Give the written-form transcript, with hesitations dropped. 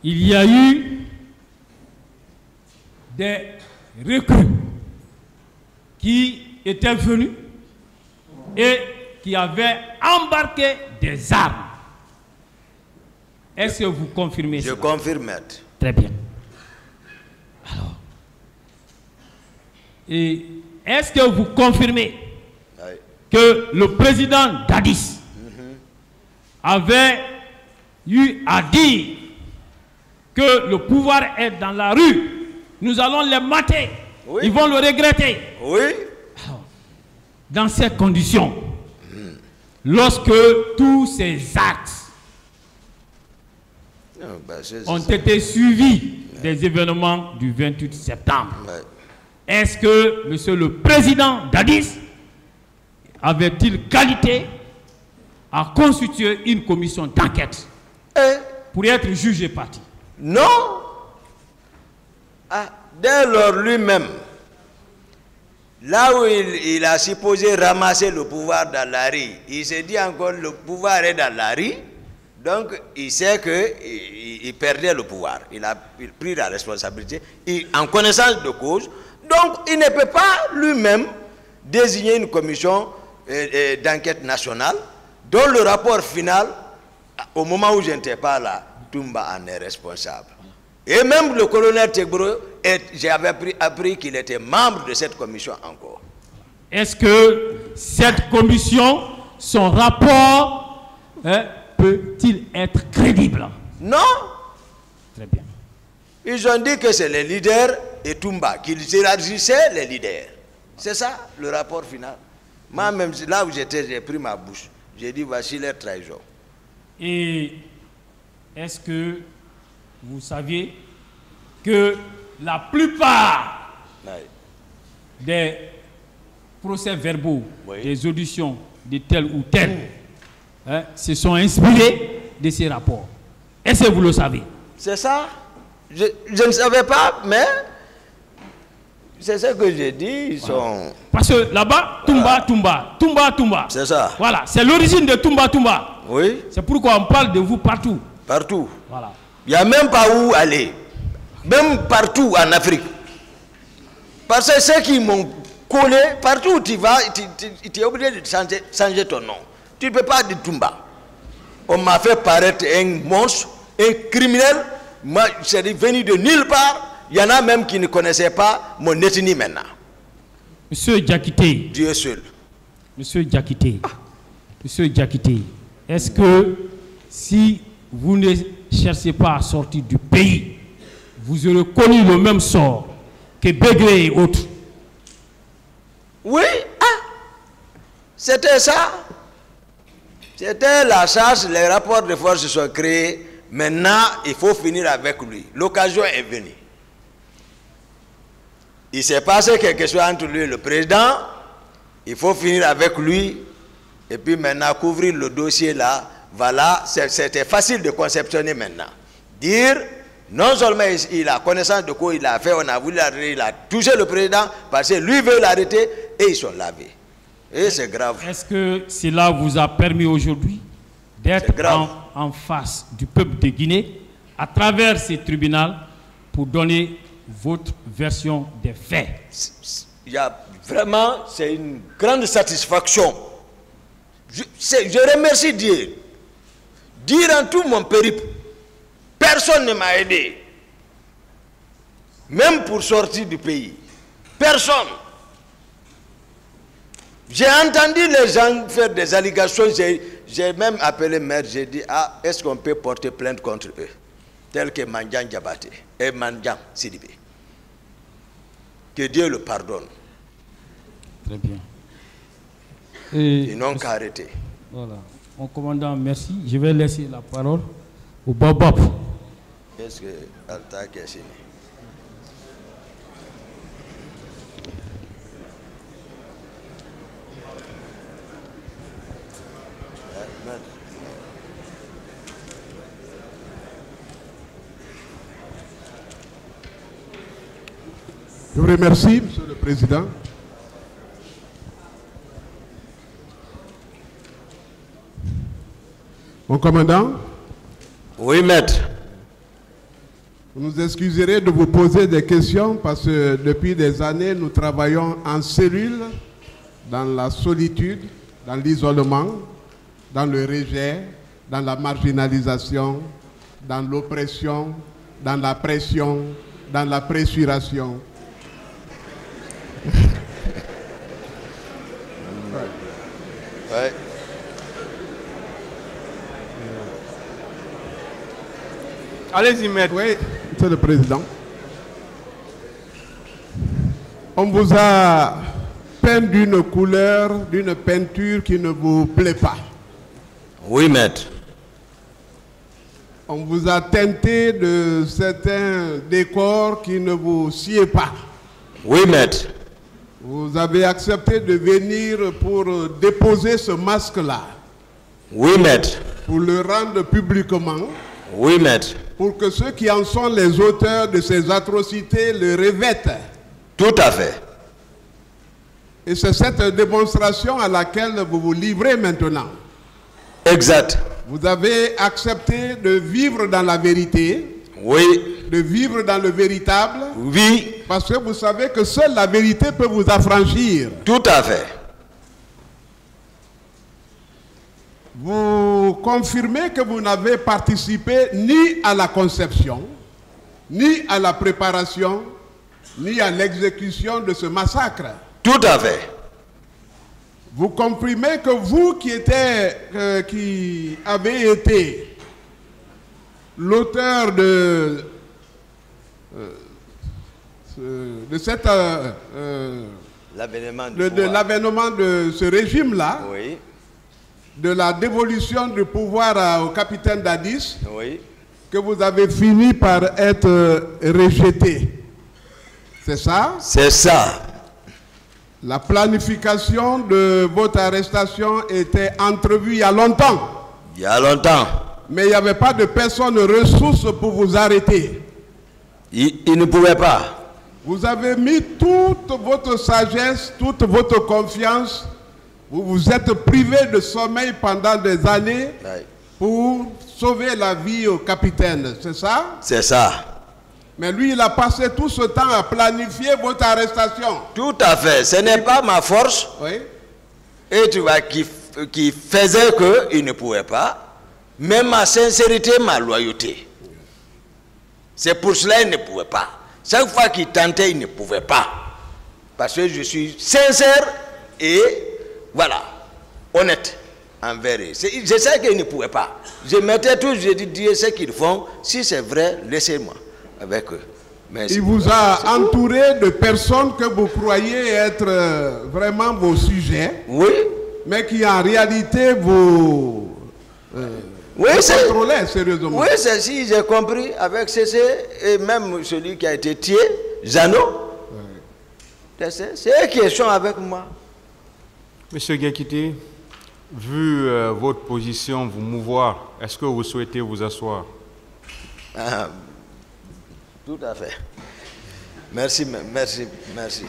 il y a eu des recrues qui étaient venus et qui avaient embarqué des armes. Est-ce que vous confirmez ça? Je confirme, maître. Très bien. Alors, et est-ce que vous confirmez que le président Dadis avait eu à dire que le pouvoir est dans la rue, nous allons les mater, ils vont le regretter? Oui. Alors, dans ces conditions, lorsque tous ces actes ont été suivis des événements du 28 septembre, est-ce que monsieur le président Dadis avait-il qualité à constituer une commission d'enquête pour être jugé parti? Non. Dès lors lui-même, là où il a supposé ramasser le pouvoir dans la rue, il s'est dit encore le pouvoir est dans la rue, donc il sait qu'il perdait le pouvoir. Il a pris la responsabilité en connaissance de cause, donc il ne peut pas lui-même désigner une commission d'enquête nationale dont le rapport final, au moment où je n'étais pas là, Toumba en est responsable. Et même le colonel Tegbro, j'avais appris qu'il était membre de cette commission encore. Est-ce que cette commission, son rapport, peut-il être crédible? Non. Très bien. Ils ont dit que c'est les leaders et Toumba, qu'ils élargissaient les leaders. C'est ça, le rapport final. Moi-même, là où j'étais, j'ai pris ma bouche. J'ai dit, voici les trahisons. Et est-ce que vous saviez que la plupart des procès-verbaux, des auditions de tel ou tel, se sont inspirés de ces rapports? Est-ce que vous le savez? C'est ça. Je ne savais pas, mais c'est ce que j'ai dit. Ils sont... Parce que là-bas, Toumba. C'est ça. Voilà, c'est l'origine de Toumba. Oui. C'est pourquoi on parle de vous partout. Partout. Voilà. Il n'y a même pas où aller. Même partout en Afrique. Parce que ceux qui m'ont collé, partout où tu vas, tu es obligé de changer ton nom. Tu ne peux pas dire Toumba. On m'a fait paraître un monstre, un criminel. Moi, je suis venu de nulle part. Il y en a même qui ne connaissaient pas mon ethnie maintenant. Monsieur Diakité. Dieu seul. Monsieur Diakité. Monsieur Diakité, est-ce que si vous ne cherchez pas à sortir du pays, vous aurez connu le même sort que Bégré et autres? Oui, c'était ça. C'était la charge, les rapports de force se sont créés. Maintenant, il faut finir avec lui. L'occasion est venue. Il s'est passé quelque chose entre lui et le président. Il faut finir avec lui. Et puis maintenant, couvrir le dossier là. Voilà, c'était facile de conceptionner maintenant. Dire, non seulement il a connaissance de quoi il a fait, on a voulu l'arrêter, il a touché le président, parce que lui veut l'arrêter, et ils sont lavés. Et c'est grave. Est-ce que cela vous a permis aujourd'hui d'être en face du peuple de Guinée, à travers ces tribunaux, pour donner votre version des faits? Il y a vraiment, c'est une grande satisfaction. Je remercie Dieu. Durant tout mon périple, personne ne m'a aidé. Même pour sortir du pays. Personne. J'ai entendu les gens faire des allégations. J'ai même appelé maître. J'ai dit, est-ce qu'on peut porter plainte contre eux? Tel que Mandian Diabaté et Mandian Sidibé. Que Dieu le pardonne. Très bien. Ils n'ont qu'à arrêter. Voilà. Mon commandant, merci. Je vais laisser la parole au Babab. Est-ce que Alta Kessini? Je vous remercie, Monsieur le Président. Mon commandant. Oui, maître. Vous nous excuserez de vous poser des questions parce que depuis des années, nous travaillons en cellule, dans la solitude, dans l'isolement, dans le rejet, dans la marginalisation, dans l'oppression, dans la pression, dans la pressuration. Ouais. Allez-y, maître. Oui, Monsieur le Président. On vous a peint d'une couleur, d'une peinture qui ne vous plaît pas. Oui, maître. On vous a teinté de certains décors qui ne vous sied pas. Oui, maître. Vous avez accepté de venir pour déposer ce masque-là, Oui, maître. pour le rendre publiquement, Oui, maître. pour que ceux qui en sont les auteurs de ces atrocités le revêtent. Tout à fait. Et c'est cette démonstration à laquelle vous vous livrez maintenant. Exact. Vous avez accepté de vivre dans la vérité, Oui. de vivre dans le véritable, Oui. parce que vous savez que seule la vérité peut vous affranchir. Tout à fait. Vous confirmez que vous n'avez participé ni à la conception, ni à la préparation, ni à l'exécution de ce massacre. Tout à fait. Vous comprenez que vous qui avez été l'auteur de l'avènement de ce régime-là, Oui. de la dévolution du pouvoir au capitaine Dadis, Oui. que vous avez fini par être rejeté. C'est ça? C'est ça. La planification de votre arrestation était entrevue il y a longtemps. Il y a longtemps. Mais il n'y avait pas de personne ressource pour vous arrêter. Il ne pouvait pas. Vous avez mis toute votre sagesse, toute votre confiance. Vous vous êtes privé de sommeil pendant des années Oui. pour sauver la vie au capitaine. C'est ça? C'est ça. Mais lui, il a passé tout ce temps à planifier votre arrestation. Tout à fait. Ce n'est pas ma force. Oui. Et tu vois, qui faisait qu'il ne pouvait pas. Mais ma sincérité, ma loyauté. C'est pour cela qu'il ne pouvait pas. Chaque fois qu'il tentait, il ne pouvait pas. Parce que je suis sincère et, voilà, honnête envers eux. Je sais qu'ils ne pouvaient pas. Je mettais tout, je dis, Dieu ce qu'ils font. Si c'est vrai, laissez-moi avec eux. Mais il vous a entouré de personnes que vous croyez être vraiment vos sujets. Oui. Mais qui en réalité vous contrôlaient sérieusement. Oui, c'est si j'ai compris avec CC et même celui qui a été tué, Jeannot. Oui. C'est eux qui sont avec moi. Monsieur Guekité, vu votre position vous mouvoir, est-ce que vous souhaitez vous asseoir? Tout à fait. Merci, merci, merci.